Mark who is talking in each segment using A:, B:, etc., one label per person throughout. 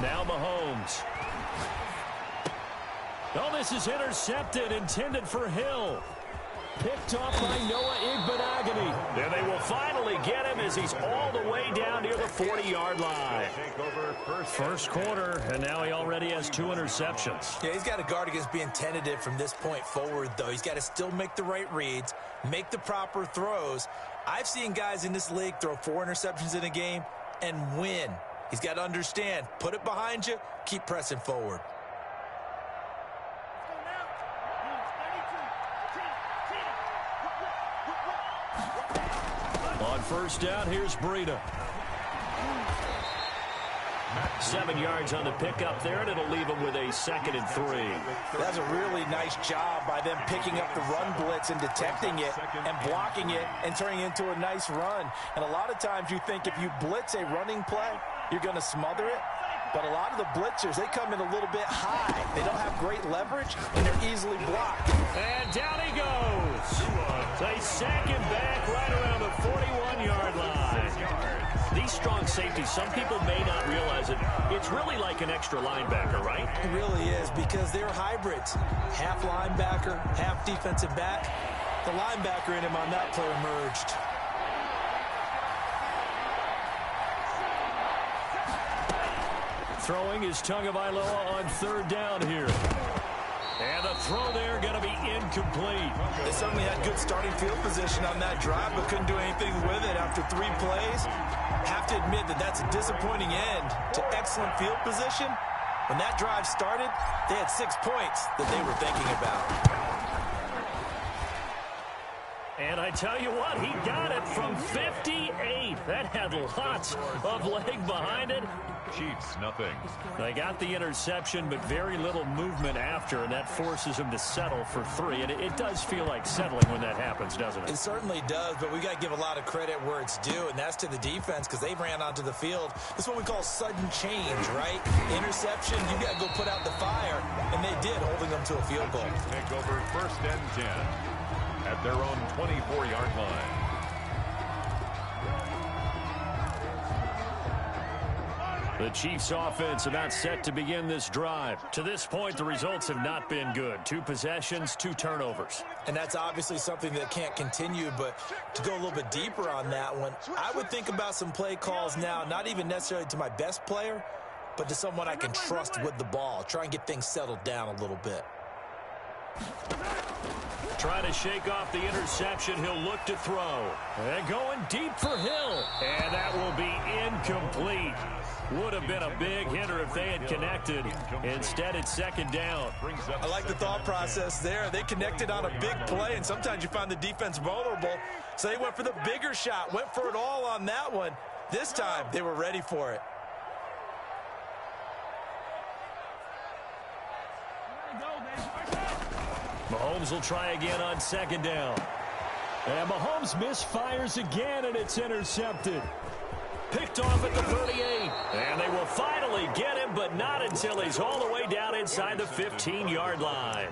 A: Now Mahomes. Oh, this is intercepted, intended for Hill. Picked off by Noah Igbenogany. There they will finally get him as he's all the way down near the 40-yard line. First quarter, and now he already has 2 interceptions.
B: Yeah, he's got to guard against being tentative from this point forward, though. He's got to still make the right reads, make the proper throws. I've seen guys in this league throw 4 interceptions in a game and win. He's got to understand, put it behind you, keep pressing forward.
A: On first down, here's Breida. 7 yards on the pickup there, and it'll leave him with a 2nd and 3.
B: That's a really nice job by them picking up the run blitz and detecting it and blocking it and turning it into a nice run. And a lot of times you think if you blitz a running play, you're going to smother it. But a lot of the blitzers, they come in a little bit high. They don't have great leverage, and they're easily blocked.
A: And down he goes. They sack him back right around the 41-yard line. These strong safeties, some people may not realize it. It's really like an extra linebacker, right?
B: It really is, because they're hybrids. Half linebacker, half defensive back. The linebacker in him on that play emerged.
A: Throwing is Tagovailoa on 3rd down here. And the throw there going to be incomplete.
B: They certainly had good starting field position on that drive, but couldn't do anything with it after 3 plays. Have to admit that that's a disappointing end to excellent field position. When that drive started, they had 6 points that they were thinking about.
A: And I tell you what, he got it from 58. That had lots of leg behind it.
C: Chiefs, nothing.
A: They got the interception, but very little movement after, and that forces him to settle for 3. And it does feel like settling when that happens, doesn't it?
B: It certainly does, but we got to give a lot of credit where it's due, and that's to the defense, because they ran onto the field. This is what we call sudden change, right? Interception, you got to go put out the fire, and they did, holding them to a field goal.
C: Take over 1st and 10 at their own 24-yard line.
A: The Chiefs offense about set to begin this drive. To this point, the results have not been good. 2 possessions, 2 turnovers.
B: And that's obviously something that can't continue, but to go a little bit deeper on that one, I would think about some play calls now, not even necessarily to my best player, but to someone I can trust with the ball. Try and get things settled down a little bit.
A: Trying to shake off the interception. He'll look to throw. And going deep for Hill. And that will be incomplete. Would have been a big hitter if they had connected. Instead, it's 2nd down.
B: I like the thought process there. They connected on a big play, and sometimes you find the defense vulnerable. So they went for the bigger shot, went for it all on that one. This time, they were ready for it.
A: Mahomes will try again on 2nd down. And Mahomes misfires again, and it's intercepted. Picked off at the 38. And they will finally get him, but not until he's all the way down inside the 15-yard line.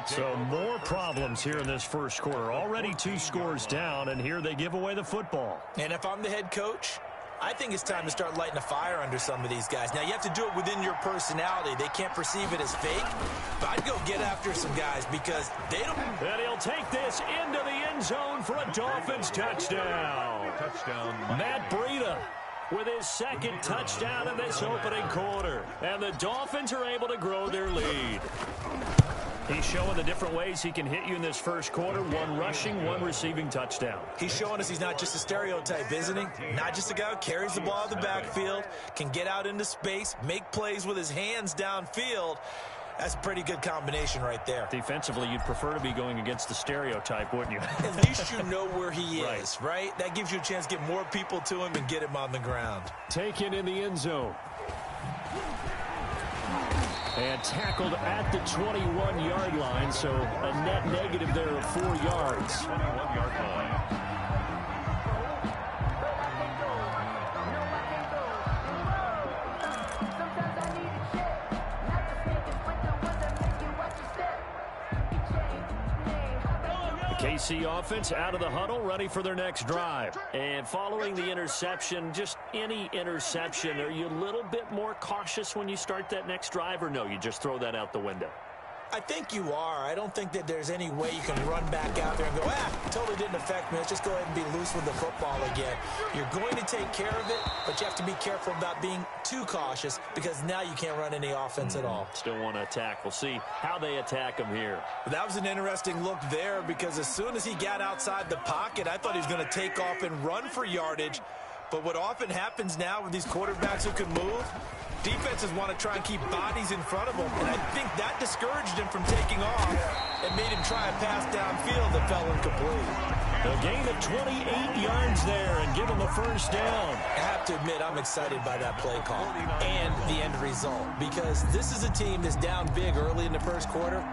A: So more problems here in this first quarter. Already 2 scores down, and here they give away the football.
B: And if I'm the head coach, I think it's time to start lighting a fire under some of these guys. Now, you have to do it within your personality. They can't perceive it as fake. But I'd go get after some guys because they don't...
A: And he'll take this into the end zone for a Dolphins touchdown. Matt Breida with his 2nd touchdown in this opening quarter. And the Dolphins are able to grow their lead. He's showing the different ways he can hit you in this first quarter. 1 rushing, 1 receiving touchdown.
B: He's showing us he's not just a stereotype, isn't he? Not just a guy who carries the ball in the backfield, can get out into space, make plays with his hands downfield. That's a pretty good combination right there.
A: Defensively, you'd prefer to be going against the stereotype, wouldn't you?
B: At least you know where he is, right? That gives you a chance to get more people to him and get him on the ground.
A: Taken in the end zone. And tackled at the 21-yard line, so a net negative there of 4 yards.
C: 21-yard line.
A: KC offense out of the huddle, ready for their next drive. And following the interception, just any interception, are you a little bit more cautious when you start that next drive, or no, you just throw that out the window?
B: I think you are. I don't think that there's any way you can run back out there and go, totally didn't affect me. Let's just go ahead and be loose with the football again. You're going to take care of it, but you have to be careful about being too cautious because now you can't run any offense at all.
A: Still want to attack. We'll see how they attack him here.
B: That was an interesting look there because as soon as he got outside the pocket, I thought he was going to take off and run for yardage. But what often happens now with these quarterbacks who can move, defenses want to try and keep bodies in front of them, and I think that discouraged him from taking off and made him try a pass downfield that fell incomplete.
A: A gain of 28 yards there and give him a first down.
B: I have to admit, I'm excited by that play call and the end result because this is a team that's down big early in the first quarter,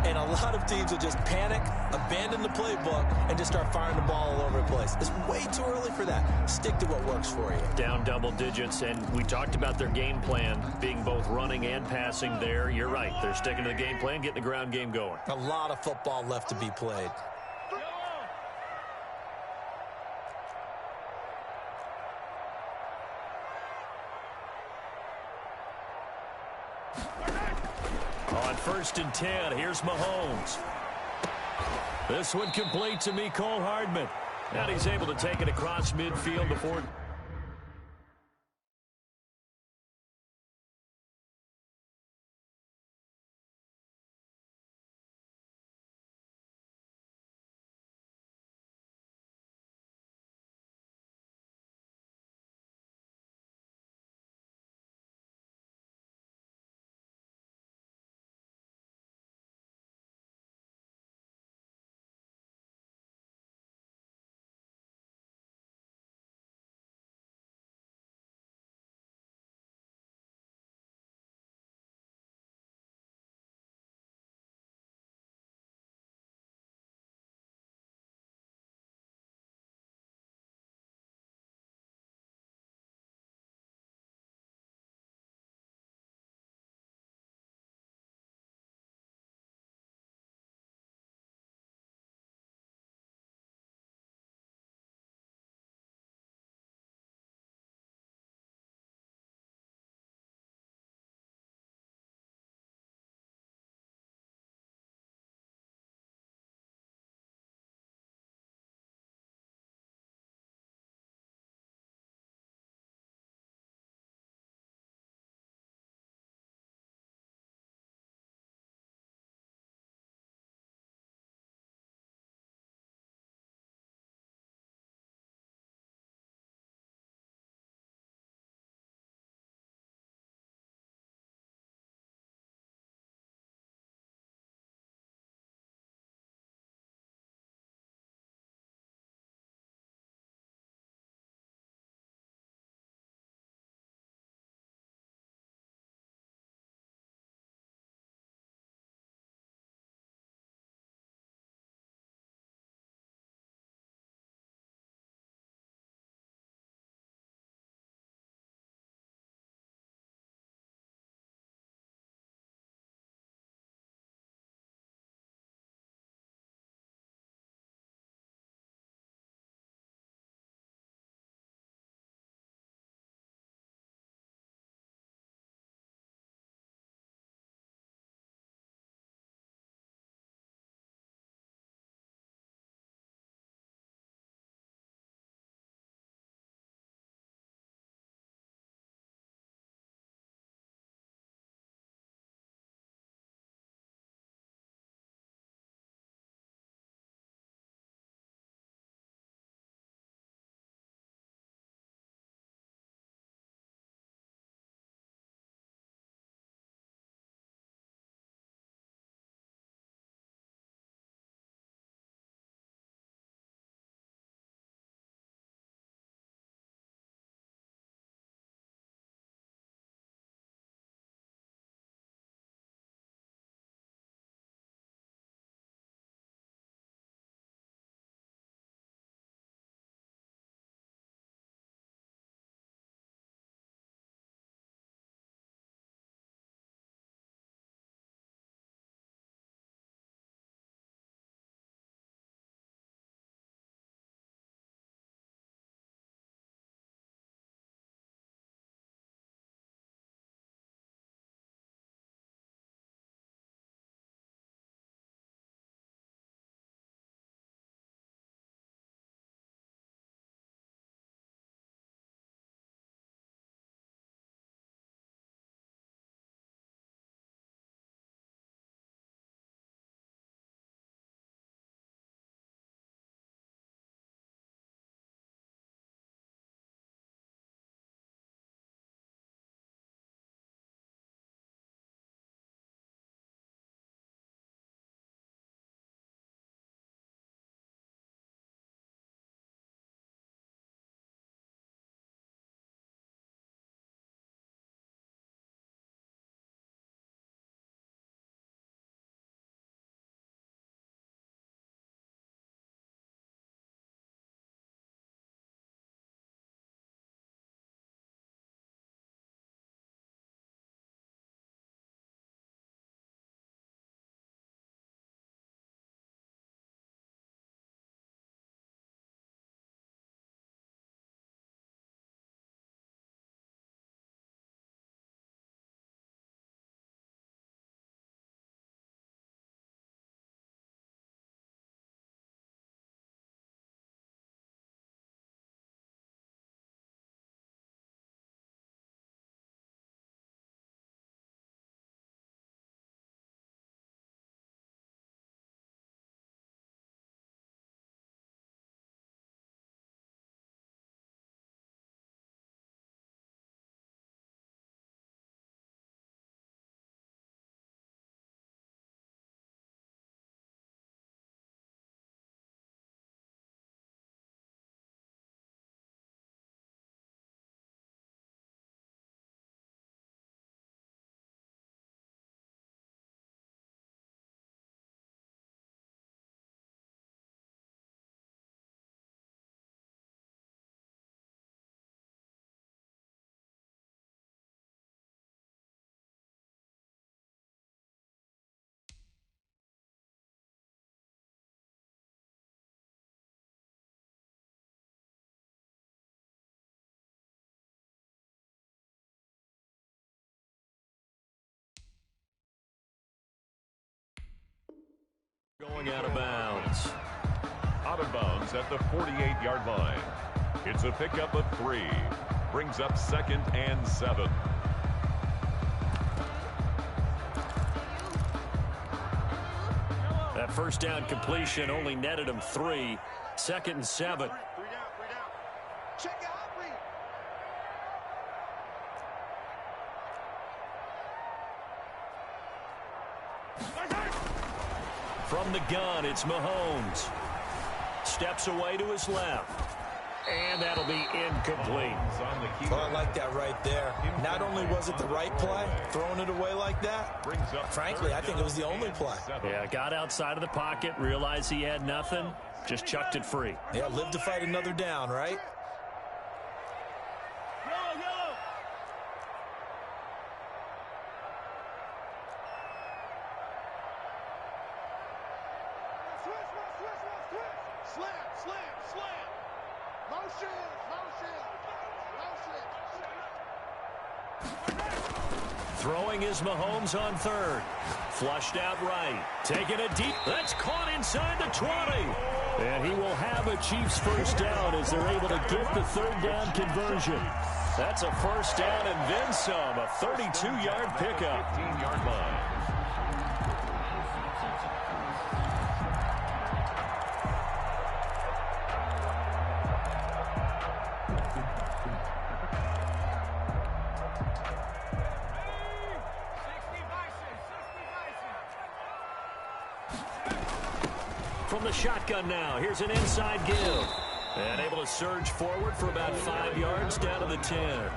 B: and a lot of teams will just panic, abandon the playbook, and just start firing the ball all over the place. It's way too early for that. Stick to what works for you.
A: Down double digits, and we talked about their game plan being both running and passing there. You're right. They're sticking to the game plan, getting the ground game going.
B: A lot of football left to be played.
A: On 1st and 10, here's Mahomes. This one complete to Mecole Hardman. And he's able to take it across midfield before Going out of bounds.
C: Out of bounds at the 48-yard line. It's a pickup of 3. Brings up 2nd and 7.
A: That first down completion only netted him 3. 2nd and 7. From the gun, it's Mahomes. Steps away to his left. And that'll be incomplete.
B: Well, I like that right there. Not only was it the right play, throwing it away like that, frankly, I think it was the only play.
A: Yeah, got outside of the pocket, realized he had nothing, just chucked it free.
B: Yeah, live to fight another down, right?
A: Throwing is Mahomes on 3rd. Flushed out right. Taking it deep. That's caught inside the 20. And he will have a Chiefs first down as they're able to get the 3rd down conversion. That's a first down and then some. A 32-yard pickup.
C: 15-yard line.
A: From the shotgun now, here's an inside give. And able to surge forward for about 5 yards down to the 10.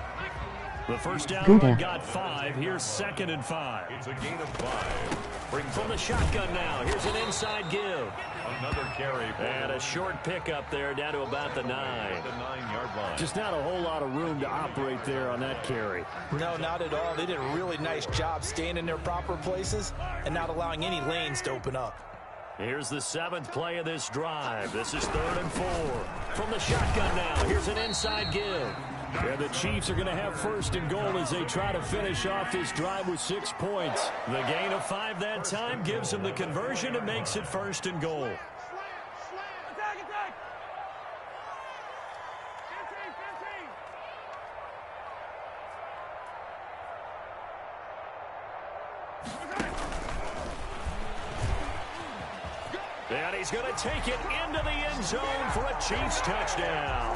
A: The first down run got 5. Here's 2nd and 5.
C: It's a gain of 5.
A: From the shotgun now, here's an inside give.
C: Another carry.
A: And a short pickup there down to about the 9.
C: The 9-yard line.
A: Just not a whole lot of room to operate there on that carry.
B: No, not at all. They did a really nice job staying in their proper places and not allowing any lanes to open up.
A: Here's the 7th play of this drive. This is 3rd and 4. From the shotgun now, here's an inside give. Yeah, the Chiefs are going to have 1st and goal as they try to finish off this drive with 6 points. The gain of 5 that time gives them the conversion and makes it 1st and goal. And he's going to take it into the end zone for a Chiefs touchdown.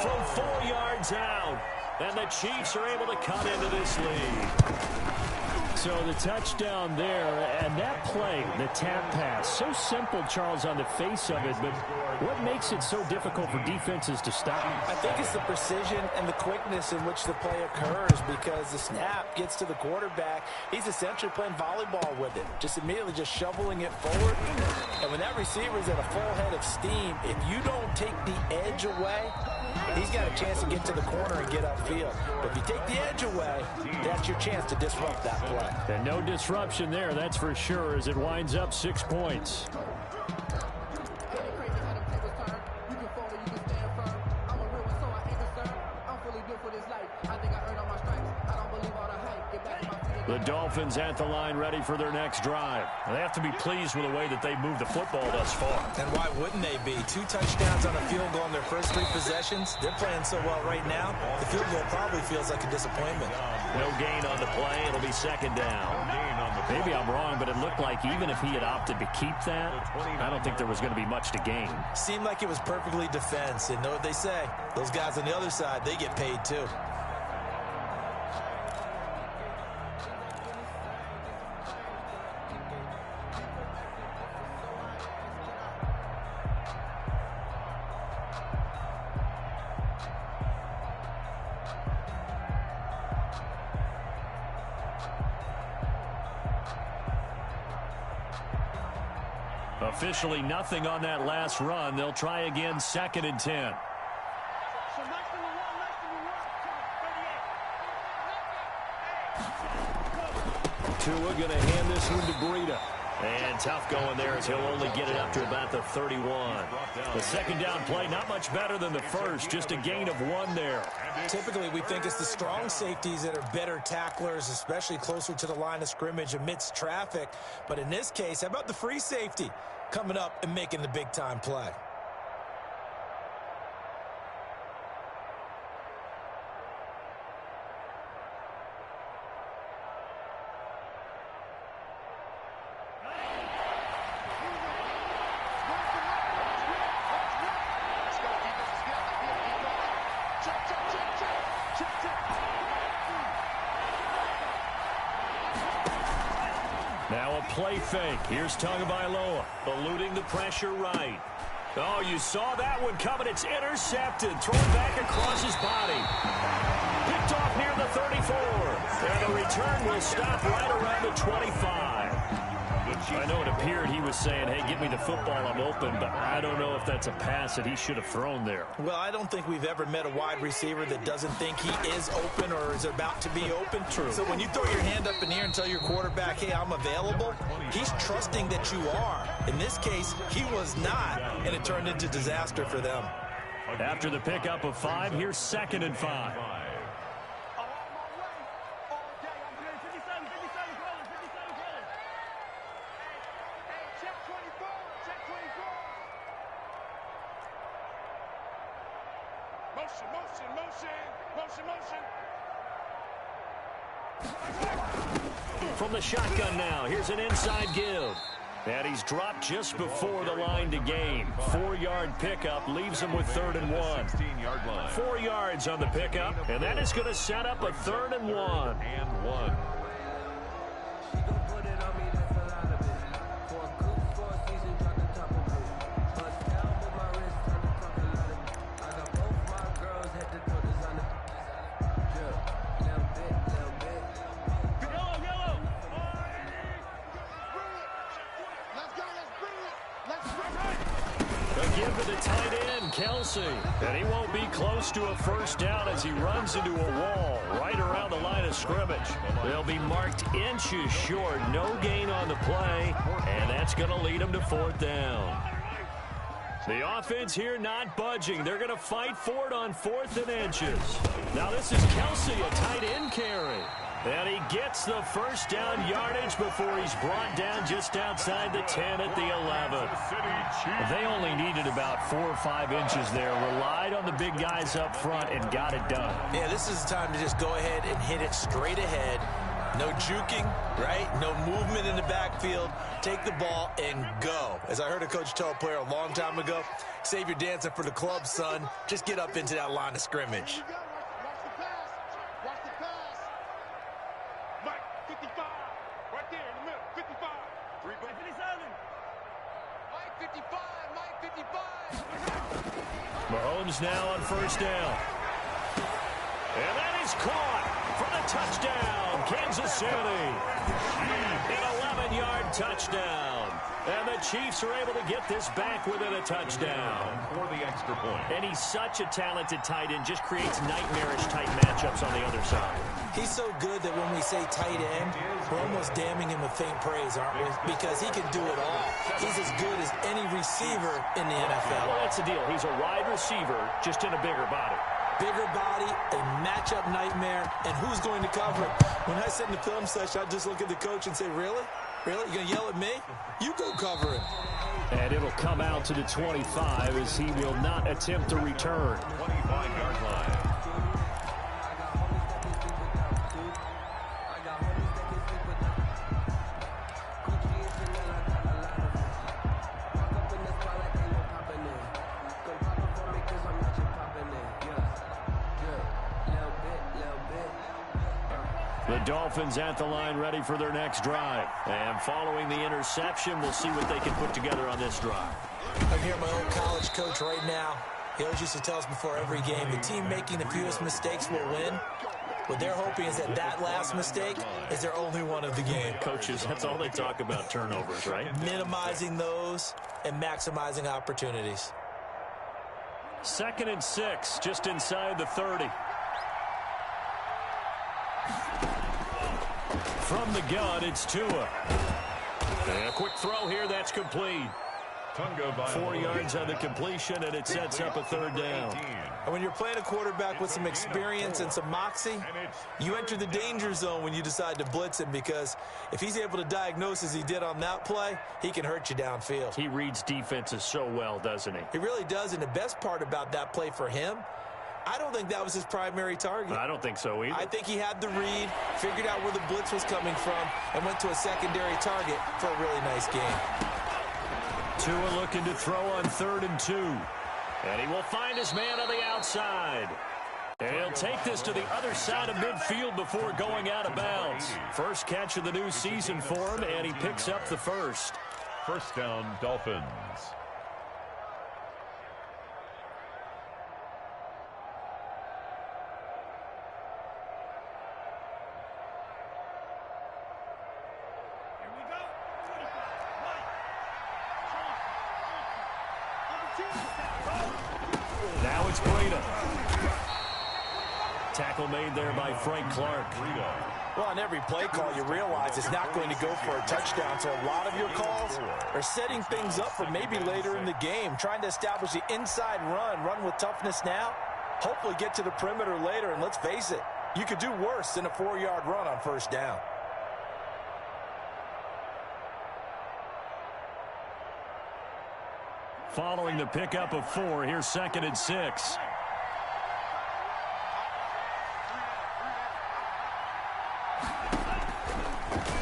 A: From 4 yards out. And the Chiefs are able to cut into this lead. So the touchdown there, and that play, the tap pass, so simple, Charles, on the face of it, but what makes it so difficult for defenses to stop?
B: I think it's the precision and the quickness in which the play occurs, because the snap gets to the quarterback. He's essentially playing volleyball with it, just immediately just shoveling it forward. And when that receiver is at a full head of steam, if you don't take the edge away, he's got a chance to get to the corner and get upfield. But if you take the edge away, that's your chance to disrupt that play.
A: And no disruption there, that's for sure, as it winds up 6 points. The Dolphins at the line ready for their next drive. They have to be pleased with the way that they've moved the football thus far.
B: And why wouldn't they be? 2 touchdowns on a field goal in their first 3 possessions. They're playing so well right now, the field goal probably feels like a disappointment.
A: No gain on the play. It'll be 2nd down. Maybe I'm wrong, but it looked like even if he had opted to keep that, I don't think there was going to be much to gain.
B: Seemed like it was perfectly defense. And know what they say? Those guys on the other side, they get paid too.
A: Officially nothing on that last run. They'll try again, 2nd and 10. Tua going to hand this one to Breida. And tough going there as he'll only get it up to about the 31. The second down play, not much better than the first, just a gain of 1 there.
B: Typically, we think it's the strong safeties that are better tacklers, especially closer to the line of scrimmage amidst traffic. But in this case, how about the free safety coming up and making the big-time play?
A: Now a play fake. Here's Tagovailoa eluding the pressure right. Oh, you saw that one coming. It's intercepted. Thrown back across his body. Picked off near the 34. And the return will stop right around the 25. I know it appeared he was saying, hey, give me the football, I'm open, but I don't know if that's a pass that he should have thrown there.
B: Well, I don't think we've ever met a wide receiver that doesn't think he is open or is about to be open.
A: True.
B: So when you throw your hand up in the air and tell your quarterback, hey, I'm available, he's trusting that you are. In this case, he was not, and it turned into disaster for them.
A: After the pickup of 5, here's 2nd and 5. From the shotgun now, here's an inside give. And he's dropped just before the line to gain. 4-yard pickup leaves him with 3rd and 1. 4 yards on the pickup, and that is going to set up a 3rd and 1. Give to the tight end, Kelsey. And he won't be close to a first down as he runs into a wall right around the line of scrimmage. They'll be marked inches short. No gain on the play, and that's going to lead him to 4th down. The offense here not budging. They're going to fight for it on 4th and inches. Now this is Kelsey, a tight end carry. And he gets the first down yardage before he's brought down just outside the 10 at the 11. They only needed about 4 or 5 inches there. Relied on the big guys up front and got it done.
B: Yeah, this is the time to just go ahead and hit it straight ahead. No juking, right? No movement in the backfield. Take the ball and go. As I heard a coach tell a player a long time ago, save your dancing for the club, son. Just get up into that line of scrimmage.
A: Mahomes now on first down. And that is caught for the touchdown, Kansas City. An 11-yard touchdown. And the Chiefs are able to get this back within a touchdown.
C: For the extra point.
A: And he's such a talented tight end, just creates nightmarish type matchups on the other side.
B: He's so good that when we say tight end, we're almost damning him with faint praise, aren't we? Because he can do it all. He's as good as any receiver in the NFL.
A: Well, that's the deal. He's a wide receiver, just in a bigger body.
B: Bigger body, a matchup nightmare, and who's going to cover it? When I sit in the film session, I just look at the coach and say, really? Really? You're going to yell at me? You go cover it.
A: And it'll come out to the 25 as he will not attempt to return.
C: 25-yard line.
A: The Dolphins at the line ready for their next drive. And following the interception, we'll see what they can put together on this drive.
B: I hear my old college coach right now. He always used to tell us before every game, the team making the fewest mistakes will win. What they're hoping is that that last mistake is their only one of the game.
A: Coaches, that's all they talk about, turnovers, right?
B: Minimizing those and maximizing opportunities.
A: 2nd and 6, just inside the 30. From the gun, it's Tua. And a quick throw here, that's complete. 4 yards on the completion, and it sets up a third down.
B: And when you're playing a quarterback with some experience and some moxie, you enter the danger zone when you decide to blitz him, because if he's able to diagnose as he did on that play, he can hurt you downfield.
A: He reads defenses so well, doesn't he?
B: He really does, and the best part about that play for him, I don't think that was his primary target.
A: I don't think so either.
B: I think he had the read, figured out where the blitz was coming from, and went to a secondary target for a really nice game.
A: Tua looking to throw on 3rd and 2. And he will find his man on the outside. And he'll take this to the other side of midfield before going out of bounds. First catch of the new season for him, and he picks up the first.
C: First down, Dolphins.
A: Now it's Breida. Tackle made there by Frank Clark.
B: Well, on every play call, you realize it's not going to go for a touchdown, so a lot of your calls are setting things up for maybe later in the game, trying to establish the inside run with toughness now, hopefully get to the perimeter later, and let's face it, you could do worse than a 4-yard run on first down.
A: Following the pickup of 4, here's 2nd and 6.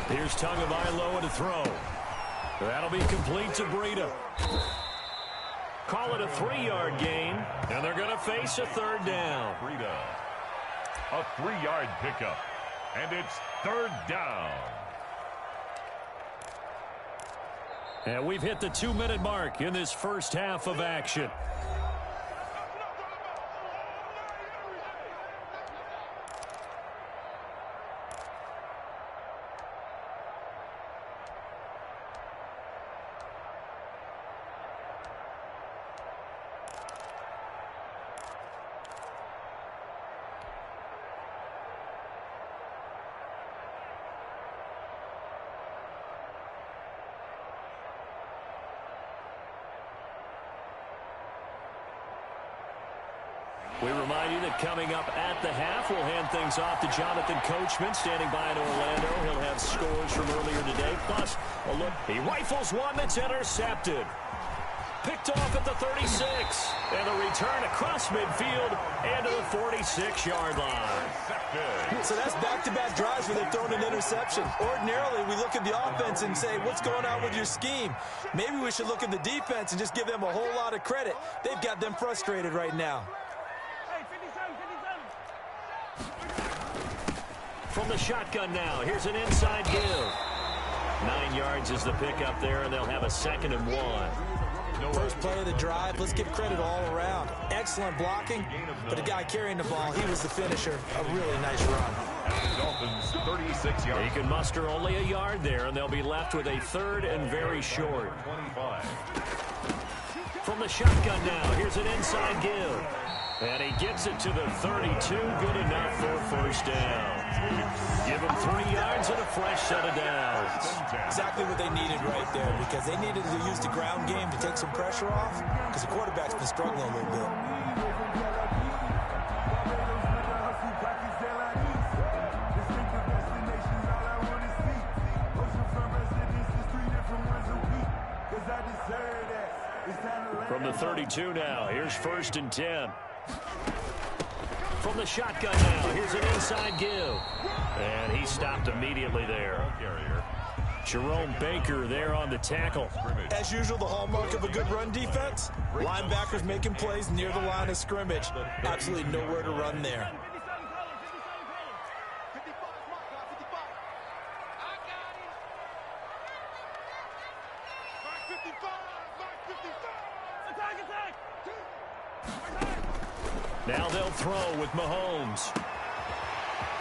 A: Here's Tagovailoa to throw. That'll be complete to Breida. Call it a 3-yard gain, and they're going to face a 3rd down.
C: Breida, a 3-yard pickup, and it's 3rd down.
A: And we've hit the 2-minute mark in this first half of action. We remind you that coming up at the half, we'll hand things off to Jonathan Coachman, standing by in Orlando. He'll have scores from earlier today. Plus, a look. He rifles one that's intercepted. Picked off at the 36. And a return across midfield and to the 46-yard line.
B: So that's back-to-back drives where they've thrown an interception. Ordinarily, we look at the offense and say, what's going on with your scheme? Maybe we should look at the defense and just give them a whole lot of credit. They've got them frustrated right now.
A: From the shotgun now, here's an inside give. 9 yards is the pickup there, and they'll have a 2nd and 1.
B: First play of the drive, let's give credit all around. Excellent blocking, but the guy carrying the ball, he was the finisher. A really nice run.
C: Dolphins, 36 yards.
A: He can muster only a yard there, and they'll be left with a 3rd and very short.
C: 25.
A: From the shotgun now, here's an inside give. And he gets it to the 32, good enough for a first down. Give him 3 yards and a fresh set of downs.
B: Exactly what they needed right there, because they needed to use the ground game to take some pressure off, because the quarterback's been struggling a little bit.
A: From the 32 now, here's 1st and 10. From the shotgun now, here's an inside give. And he stopped immediately there. Jerome Baker there on the tackle.
B: As usual, the hallmark of a good run defense, linebackers making plays near the line of scrimmage. Absolutely nowhere to run there.
A: Now they'll throw with Mahomes.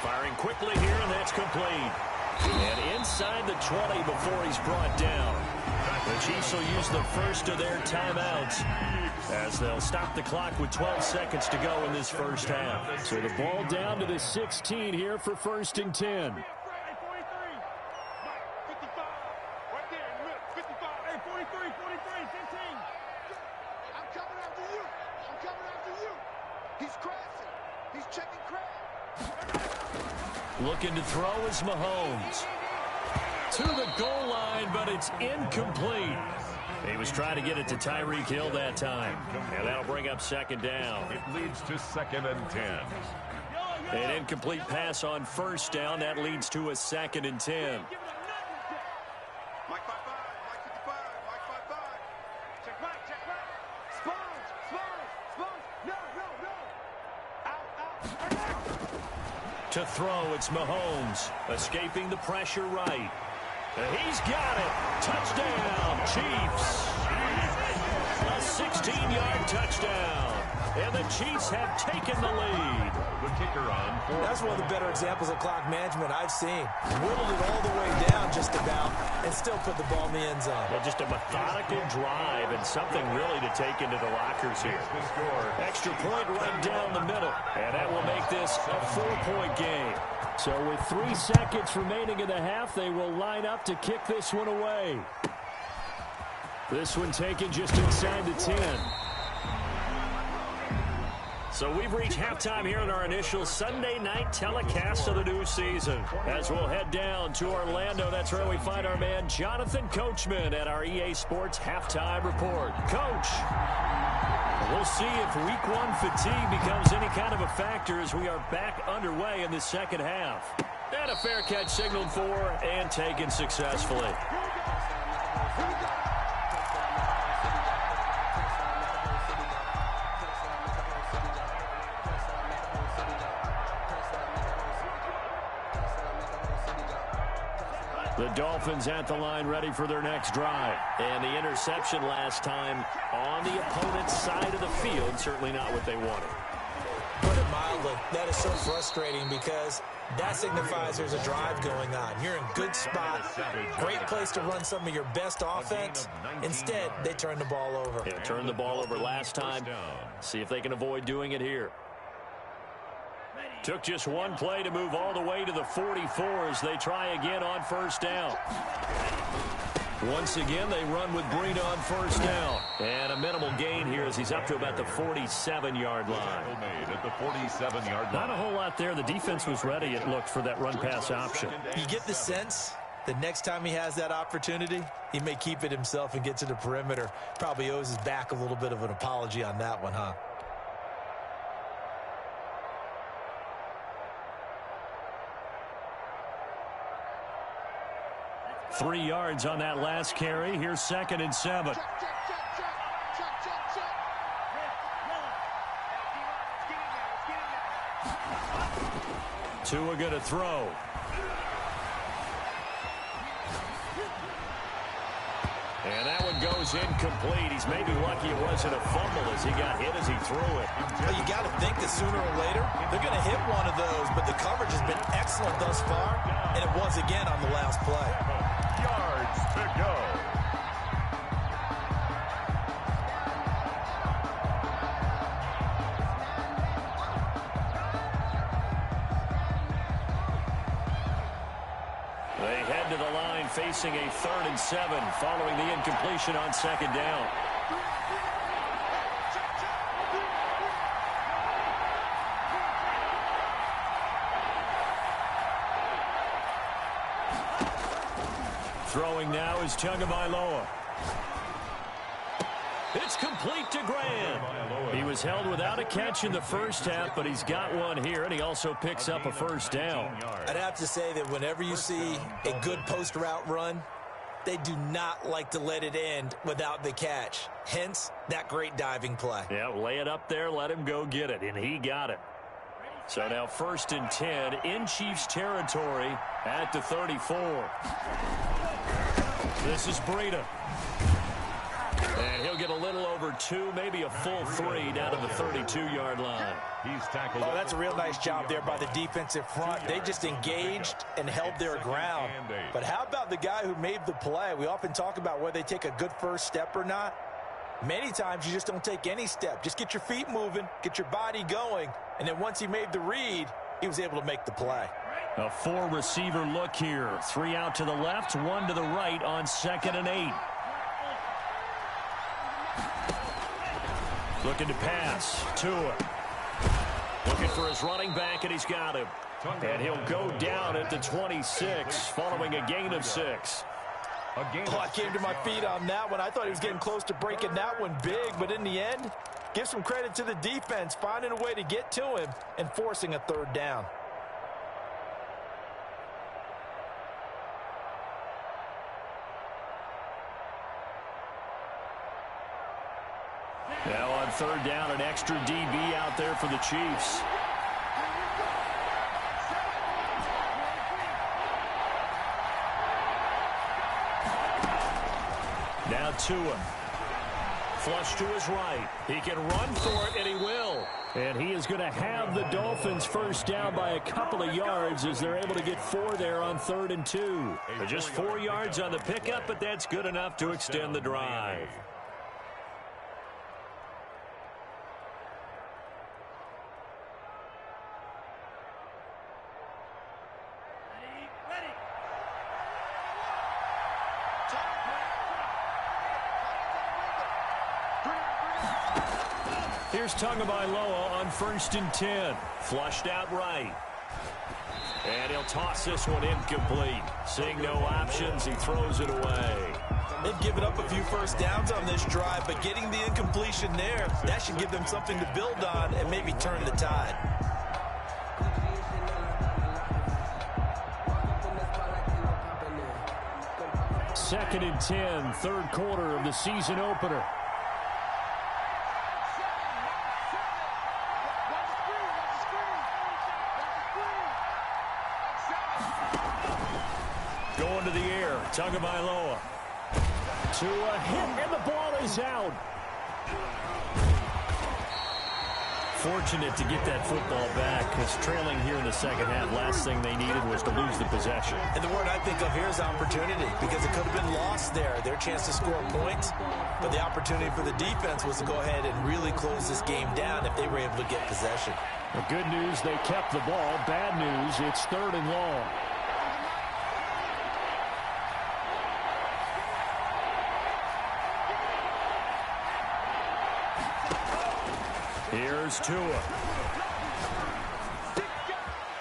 A: Firing quickly here, and that's complete. And inside the 20 before he's brought down. The Chiefs will use the first of their timeouts as they'll stop the clock with 12 seconds to go in this first half. So the ball down to the 16 here for 1st and 10. Looking to throw is Mahomes. To the goal line, but it's incomplete. He was trying to get it to Tyreek Hill that time. And that'll bring up second down.
C: It leads to 2nd and 10.
A: An incomplete pass on first down. That leads to a 2nd and 10.
D: Mike 55, Mike 55, Mike 55. Check back. Spons. No. Out.
A: To throw, it's Mahomes. Escaping the pressure right. He's got it. Touchdown, Chiefs. A 16-yard touchdown. And the Chiefs have taken the lead.
C: The kicker on 4.
B: That's one of the better examples of clock management I've seen. Whittled it all the way down just about and still put the ball in the end zone.
A: Well, just a methodical drive and something really to take into the lockers here. Extra point right down the middle. And that will make this a 4-point game. So with 3 seconds remaining in the half, they will line up to kick this one away. This one taken just inside the 10. So we've reached halftime here in our initial Sunday night telecast of the new season. As we'll head down to Orlando, that's where we find our man Jonathan Coachman at our EA Sports Halftime Report. Coach, we'll see if Week 1 fatigue becomes any kind of a factor as we are back underway in the second half. And a fair catch signaled for and taken successfully. The Dolphins at the line ready for their next drive. And the interception last time on the opponent's side of the field, certainly not what they wanted.
B: Put it mildly, that is so frustrating because that signifies there's a drive going on. You're in good spot, great place to run some of your best offense. Instead, they turn the ball over.
A: Yeah, turned the ball over last time. See if they can avoid doing it here. Took just one play to move all the way to the 44 as they try again on first down. Once again, they run with Breida on first down. And a minimal gain here as he's up to about the 47-yard line.
C: Made at the 47-yard line.
A: Not a whole lot there. The defense was ready, it looked, for that run-pass option.
B: You get the sense that next time he has that opportunity, he may keep it himself and get to the perimeter. Probably owes his back a little bit of an apology on that one, huh?
A: 3 yards on that last carry. Here's 2nd and 7. Tua going to throw. And that one goes incomplete. He's maybe lucky it wasn't a fumble as he got hit as he threw it.
B: Well, you got to think that sooner or later they're going to hit one of those, but the coverage has been excellent thus far, and it was again on the last play.
C: Yards to go.
A: They head to the line facing a 3rd and 7 following the incompletion on 2nd down. Throwing now is Tagovailoa. It's complete to Graham. He was held without a catch in the first half, but he's got one here, and he also picks up a first down.
B: I'd have to say that whenever you see a good post route run, they do not like to let it end without the catch. Hence, that great diving play.
A: Yeah, lay it up there, let him go get it, and he got it. So now 1st and 10 in Chiefs territory at the 34. This is Breida. And he'll get a little over 2, maybe a full 3 down to the 32-yard line.
C: He's tackled.
B: Oh, that's a real nice job there by the defensive front. They just engaged and held their ground. But how about the guy who made the play? We often talk about whether they take a good first step or not. Many times you just don't take any step. Just get your feet moving, get your body going, and then once he made the read, he was able to make the play.
A: A 4-receiver look here. 3 out to the left, 1 to the right on 2nd and 8. Looking to pass. Tua. Looking for his running back, and he's got him. And he'll go down at the 26 following a gain of 6.
B: Oh, I came to my feet on that one. I thought he was getting close to breaking that one big, but in the end, give some credit to the defense, finding a way to get to him and forcing a third down.
A: Now on third down, an extra DB out there for the Chiefs. Now Tua. Flush to his right. He can run for it, and he will. And he is going to have the Dolphins first down by a couple of yards as they're able to get 4 there on 3rd and 2. Just 4 yards on the pickup, but that's good enough to extend the drive. Here's Tagovailoa on 1st and 10. Flushed out right. And he'll toss this one incomplete. Seeing no options, he throws it away.
B: They've given up a few first downs on this drive, but getting the incompletion there, that should give them something to build on and maybe turn the tide.
A: Second and 10, third quarter of the season opener. Going to the air, Tagovailoa. To a hit, and the ball is out. Fortunate to get that football back, because trailing here in the second half, last thing they needed was to lose the possession.
B: And the word I think of here is opportunity, because it could have been lost there, their chance to score points. But the opportunity for the defense was to go ahead and really close this game down if they were able to get possession.
A: The good news, they kept the ball. Bad news, it's 3rd and long. Here's Tua.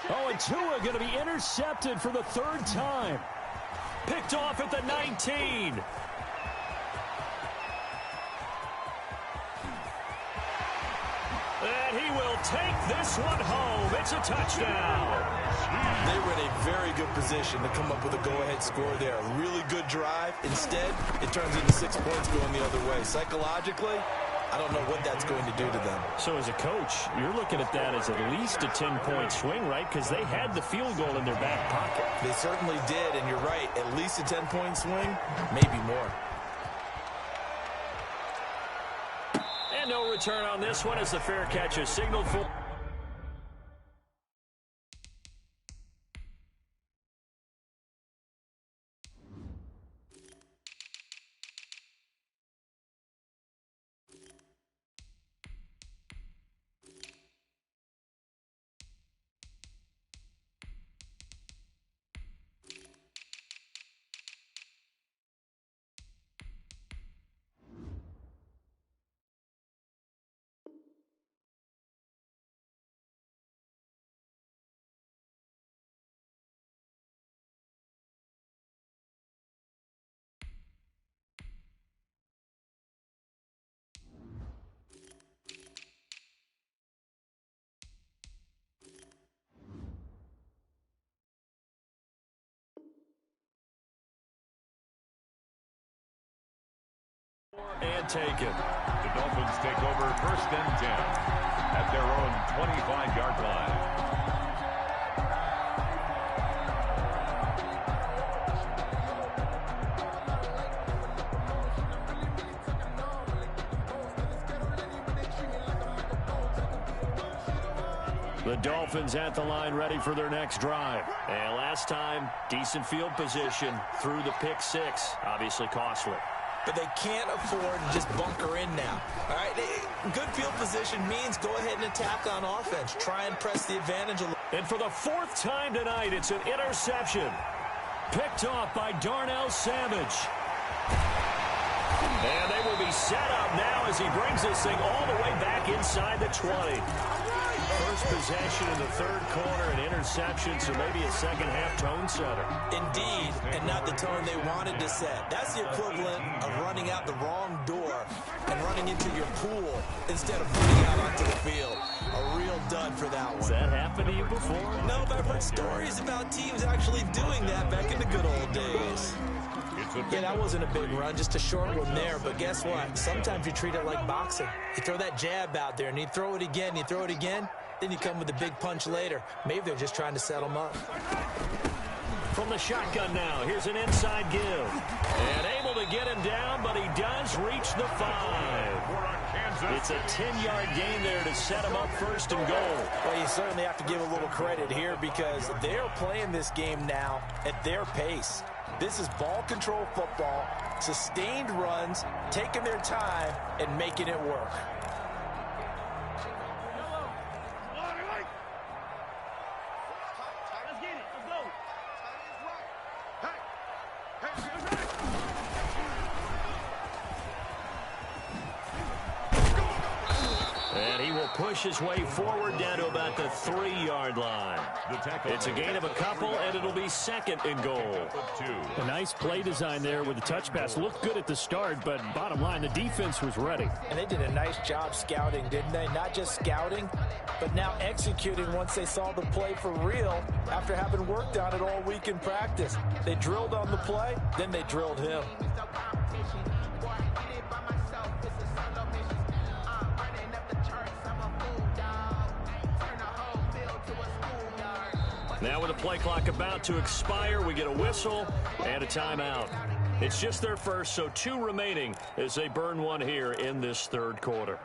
A: Oh, and Tua going to be intercepted for the 3rd time. Picked off at the 19. And he will take this one home. It's a touchdown.
B: They were in a very good position to come up with a go-ahead score there. A really good drive. Instead, it turns into 6 points going the other way. Psychologically, I don't know what that's going to do to them.
A: So as a coach, you're looking at that as at least a 10-point swing, right? Because they had the field goal in their back pocket.
B: They certainly did, and you're right. At least a 10-point swing, maybe more.
A: And no return on this one as the fair catch is signaled for. And take it.
C: The Dolphins take over 1st and 10 at their own 25-yard line.
A: The Dolphins at the line ready for their next drive. And last time, decent field position through the pick 6. Obviously costly.
B: But they can't afford to just bunker in now. All right, good field position means go ahead and attack on offense. Try and press the advantage a little.
A: And for the 4th time tonight, it's an interception. Picked off by Darnell Savage. And they will be set up now as he brings this thing all the way back inside the 20. first possession in the third quarter, an interception, so maybe a second-half tone setter.
B: Indeed, and not the tone they wanted to set. That's the equivalent of running out the wrong door and running into your pool instead of running out onto the field. A real dud for that one.
A: Has that happened to you before?
B: No, but I've heard stories about teams actually doing that back in the good old days. Yeah, that wasn't a big run, just a short one there. But guess what? Sometimes you treat it like boxing. You throw that jab out there, and you throw it again, you throw it again, then you come with a big punch later. Maybe they're just trying to set them up.
A: From the shotgun now, here's an inside give. And able to get him down, but he does reach the 5. It's a 10-yard gain there to set him up first and goal.
B: Well, you certainly have to give a little credit here because they're playing this game now at their pace. This is ball control football, sustained runs, taking their time, and making it work.
A: And he will push his way forward down to about the 3-yard line. It's a gain of a couple, and it'll be second and goal.
E: A nice play design there with the touch pass. Looked good at the start, but bottom line, the defense was ready.
B: And they did a nice job scouting, didn't they? Not just scouting, but now executing once they saw the play for real after having worked on it all week in practice. They drilled on the play, then they drilled him.
A: Now with the play clock about to expire, we get a whistle and a timeout. It's just their first, so 2 remaining as they burn one here in this third quarter.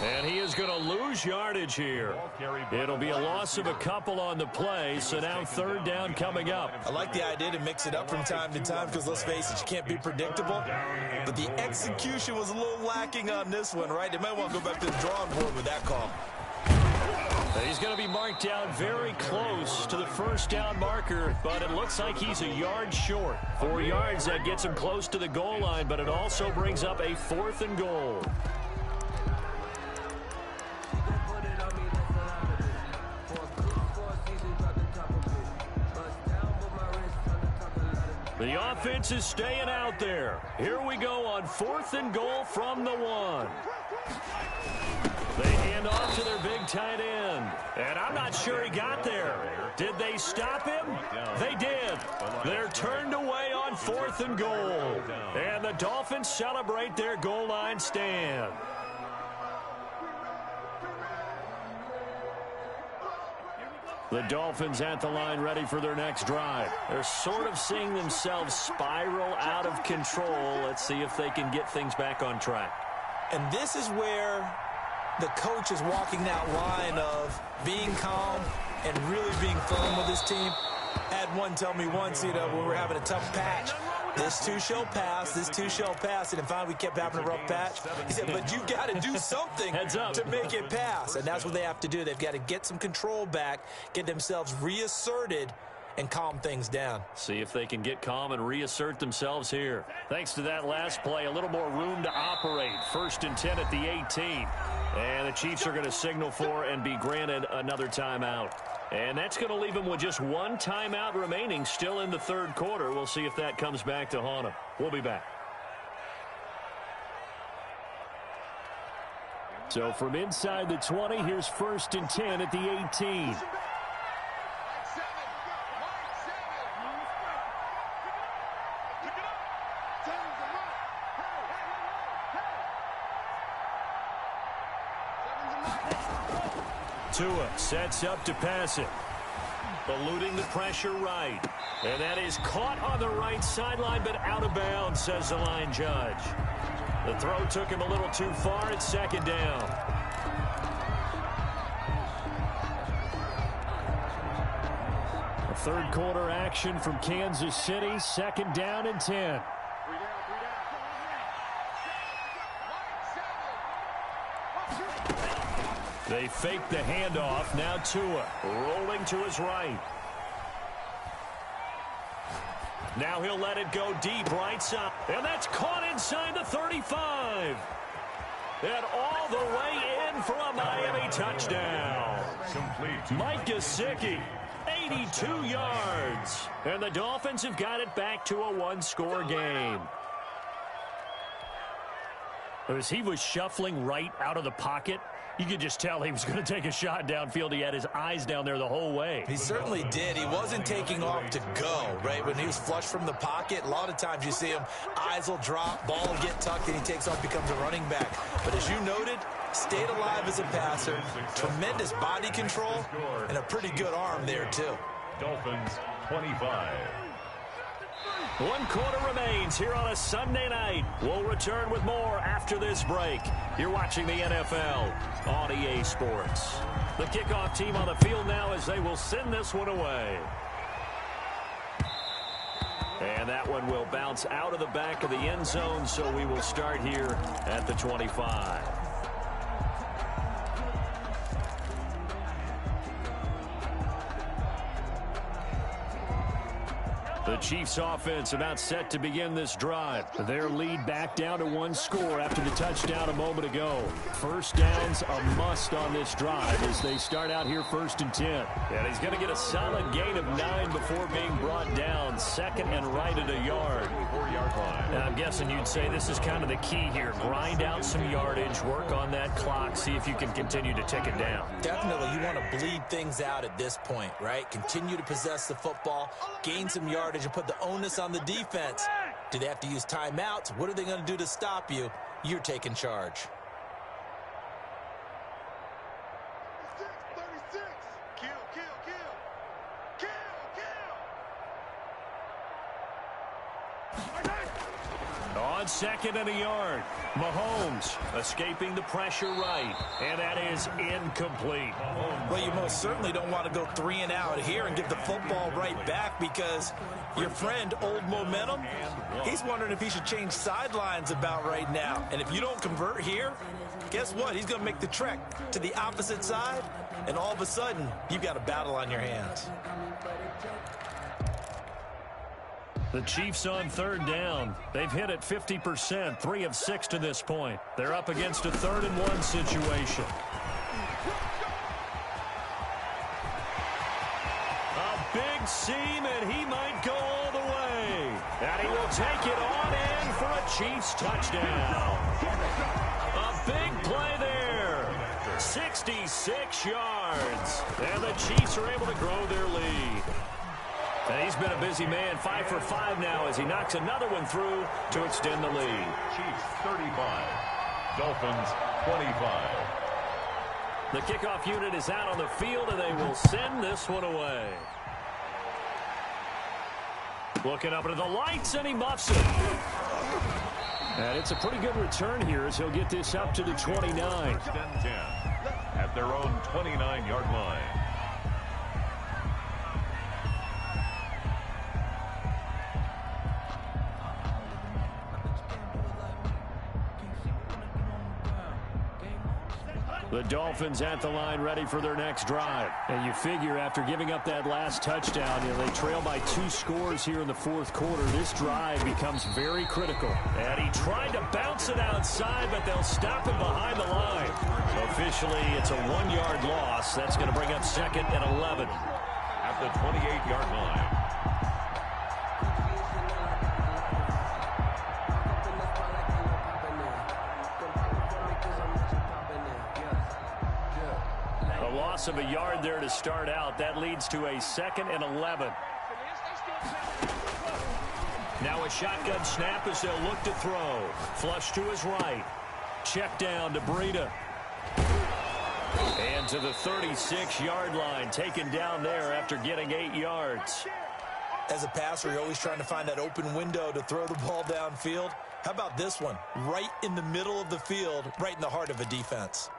A: And he is going to lose yardage here. It'll be a loss of a couple on the play, so now third down coming up.
B: I like the idea to mix it up from time to time because, let's face it, you can't be predictable. But the execution was a little lacking on this one, right? They might want to go back to the drawing board with that call.
A: He's going to be marked down very close to the first down marker, but it looks like he's a yard short. 4 yards, that gets him close to the goal line, but it also brings up a 4th and goal. The offense is staying out there. Here we go on 4th and goal from the 1. They hand off to their big tight end. And I'm not sure he got there. Did they stop him? They did. They're turned away on 4th and goal. And the Dolphins celebrate their goal line stand. The Dolphins at the line ready for their next drive. They're sort of seeing themselves spiral out of control. Let's see if they can get things back on track.
B: And this is where the coach is walking that line of being calm and really being firm with his team. I had one tell me once, when we were having a tough patch, this too shall pass, this too shall pass. And finally, we kept having a rough patch. He said, but you got to do something to make it pass. And that's what they have to do. They've got to get some control back, get themselves reasserted, and calm things down.
A: See if they can get calm and reassert themselves here. Thanks to that last play, a little more room to operate. 1st and 10 at the 18. And the Chiefs are going to signal for and be granted another timeout. And that's going to leave them with just 1 timeout remaining still in the third quarter. We'll see if that comes back to haunt them. We'll be back.
E: So from inside the 20, here's 1st and 10 at the 18.
A: Tua sets up to pass it. Eluding the pressure right. And that is caught on the right sideline, but out of bounds, says the line judge. The throw took him a little too far. It's 2nd down.
E: A third quarter action from Kansas City. 2nd down and 10. They fake the handoff. Now Tua rolling to his right. Now he'll let it go deep right side. And that's caught inside the 35. And all the way in for a Miami touchdown. Mike Gesicki, 82 yards. And the Dolphins have got it back to a one-score game. As he was shuffling right out of the pocket, you could just tell he was going to take a shot downfield. He had his eyes down there the whole way.
B: He certainly did. He wasn't taking off to go, right? When he was flush from the pocket, a lot of times you see him, eyes will drop, ball will get tucked, and he takes off, becomes a running back. But as you noted, stayed alive as a passer, tremendous body control, and a pretty good arm there, too.
C: Dolphins 25.
A: 1 quarter remains here on a Sunday night. We'll return with more after this break. You're watching the NFL on EA Sports. The kickoff team on the field now as they will send this one away. And that one will bounce out of the back of the end zone, so we will start here at the 25. The Chiefs offense about set to begin this drive. Their lead back down to one score after the touchdown a moment ago. First down's a must on this drive as they start out here 1st and 10. And he's going to get a solid gain of 9 before being brought down. Second and right at a yard.
C: 4-yard line.
E: And I'm guessing you'd say this is kind of the key here. Grind out some yardage, work on that clock, see if you can continue to tick it down.
B: Definitely, you want to bleed things out at this point, right? Continue to possess the football, gain some yardage, and put the onus on the defense. Do they have to use timeouts? What are they going to do to stop you? You're taking charge.
D: 36. Kill.
A: On 2nd and a yard, Mahomes escaping the pressure right, and that is incomplete.
B: Well, you most certainly don't want to go 3 and out here and give the football right back because your friend, Old Momentum, he's wondering if he should change sidelines about right now. And if you don't convert here, guess what? He's going to make the trek to the opposite side, and all of a sudden, you've got a battle on your hands.
E: The Chiefs on 3rd down. They've hit it 50%, 3 of 6 to this point. They're up against a 3rd and 1 situation.
A: A big seam, and he might go all the way. And he will take it on in for a Chiefs touchdown. A big play there. 66 yards. And the Chiefs are able to grow their lead. And he's been a busy man, 5 for 5 now as he knocks another one through to extend the lead.
C: Chiefs 35. Dolphins 25.
A: The kickoff unit is out on the field, and they will send this one away. Looking up into the lights, and he muffs it.
E: And it's a pretty good return here as he'll get this up to the 29.
C: 10 at their own 29-yard line.
E: The Dolphins at the line ready for their next drive. And you figure after giving up that last touchdown, they trail by 2 scores here in the 4th quarter. This drive becomes very critical.
A: And he tried to bounce it outside, but they'll stop him behind the line. Officially, it's a 1-yard loss. That's going to bring up 2nd and 11.
C: At the 28-yard line.
A: Of a yard there to start out. That leads to a 2nd and 11. Now a shotgun snap as they'll look to throw. Flush to his right. Check down to Breida. And to the 36-yard line. Taken down there after getting 8 yards.
B: As a passer, you're always trying to find that open window to throw the ball downfield. How about this one? Right in the middle of the field, right in the heart of a defense.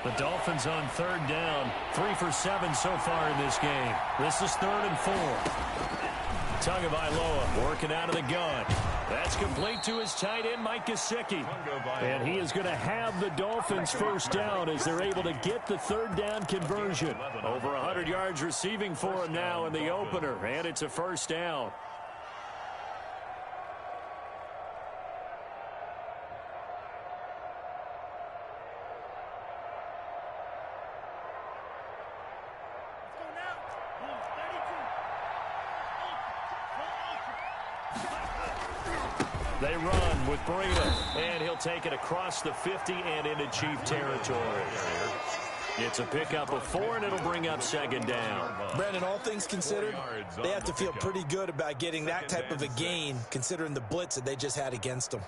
E: The Dolphins on 3rd down. 3 for 7 so far in this game. This is 3rd and 4.
A: Tagovailoa working out of the gun. That's complete to his tight end, Mike Gesicki. And he is going to have the Dolphins first down as they're able to get the third down conversion. Over 100 yards receiving for him now in the opener, and it's a first down. They run with Breida, and he'll take it across the 50 and into Chief territory. It's a pickup of 4, and it'll bring up second down.
B: Brandon, all things considered, they have to feel pretty good about getting that type of a gain, considering the blitz that they just had against them.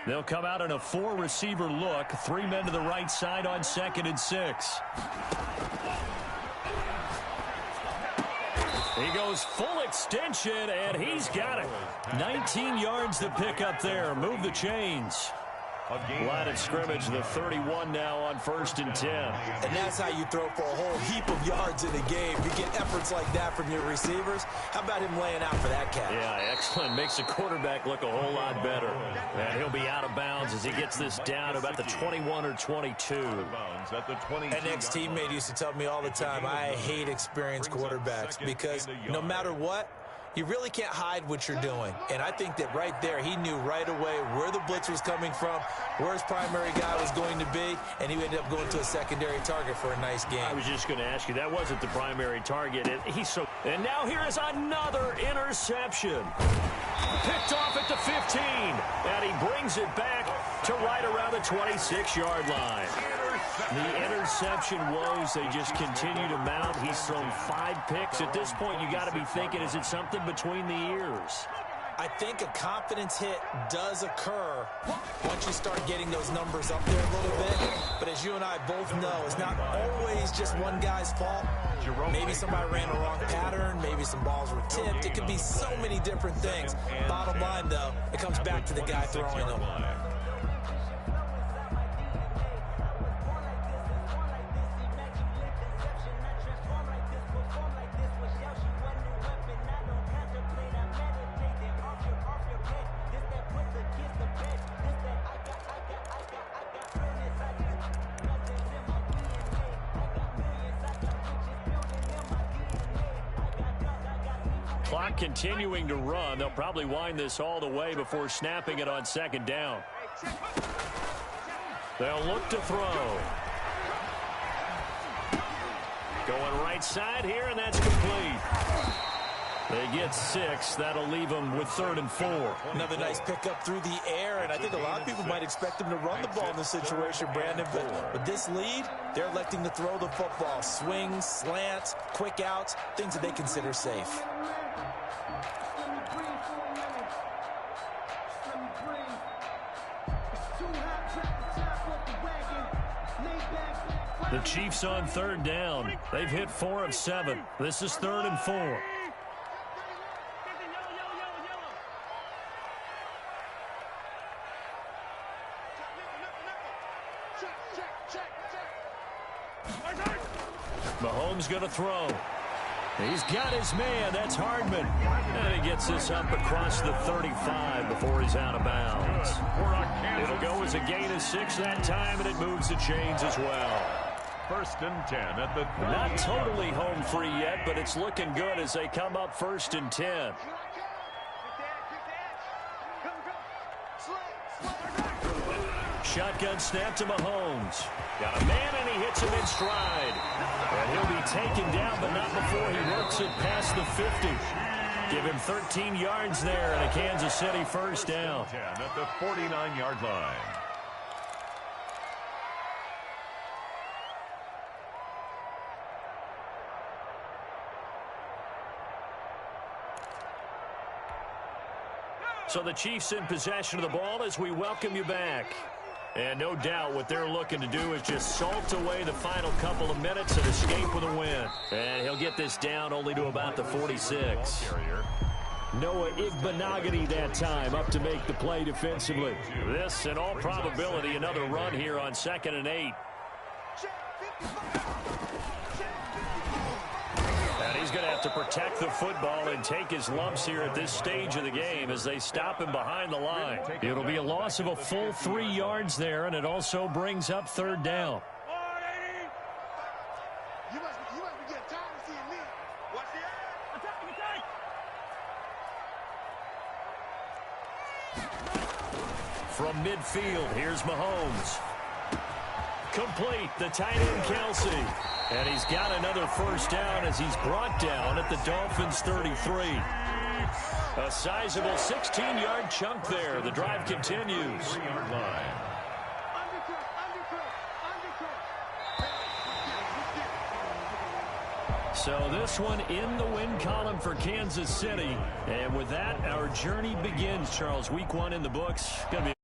A: They'll come out in a 4-receiver look. 3 men to the right side on 2nd and 6. He goes full extension, and he's got it. 19 yards to pick up there. Move the chains. Line of scrimmage, the 31 now on 1st and 10.
B: And that's how you throw for a whole heap of yards in a game. You get efforts like that from your receivers. How about him laying out for that catch?
A: Yeah, excellent. Makes the quarterback look a whole lot better. And he'll be out of bounds as he gets this down to about the 21 or 22.
B: An ex-teammate used to tell me all the time, I hate experienced quarterbacks because no matter what, you really can't hide what you're doing. And I think that right there, he knew right away where the blitz was coming from, where his primary guy was going to be, and he ended up going to a secondary target for a nice game.
A: I was just going to ask you, that wasn't the primary target. And now here is another interception. Picked off at the 15, and he brings it back to right around the 26-yard line. The interception woes, they just continue to mount. He's thrown 5 picks. At this point, you got to be thinking, is it something between the ears?
B: I think a confidence hit does occur once you start getting those numbers up there a little bit. But as you and I both know, it's not always just one guy's fault. Maybe somebody ran a wrong pattern. Maybe some balls were tipped. It could be so many different things. Bottom line, though, it comes back to the guy throwing them.
A: Clock continuing to run. They'll probably wind this all the way before snapping it on 2nd down. They'll look to throw. Going right side here, and that's complete. They get 6. That'll leave them with 3rd and 4.
B: Another nice pickup through the air, and I think a lot of people might expect them to run the ball in this situation, Brandon, but with this lead, they're electing to throw the football. Swings, slants, quick outs, things that they consider safe.
A: The Chiefs on 3rd down. They've hit 4 of 7. This is 3rd and 4. Mahomes going to throw. He's got his man. That's Hardman. And he gets this up across the 35 before he's out of bounds. It'll go as a gain of 6 that time, and it moves the chains as well.
C: 1st and 10 at the 30.
A: Not totally home free yet, but it's looking good as they come up 1st and 10. Shotgun snap to Mahomes. Got a man, and he hits him in stride. And he'll be taken down, but not before he works it past the 50. Give him 13 yards there and a Kansas City first down.
C: 10 at the 49-yard line.
A: So the Chiefs in possession of the ball as we welcome you back. And no doubt what they're looking to do is just salt away the final couple of minutes and escape with a win. And he'll get this down only to about the 46. Noah Igbenogany that time up to make the play defensively.
E: This, in all probability, another run here on 2nd and 8. And he's going to have to protect the football and take his lumps here at this stage of the game as they stop him behind the line.
A: It'll be a loss of a full 3 yards there, and it also brings up 3rd down.
D: You must be getting tired of seeing me. Watch the attack.
A: From midfield, here's Mahomes. Complete, the tight end Kelsey. And he's got another 1st down as he's brought down at the Dolphins' 33. A sizable 16-yard chunk there. The drive continues.
C: 3-yard line.
A: So this one in the win column for Kansas City. And with that, our journey begins, Charles. Week 1 in the books. Gonna be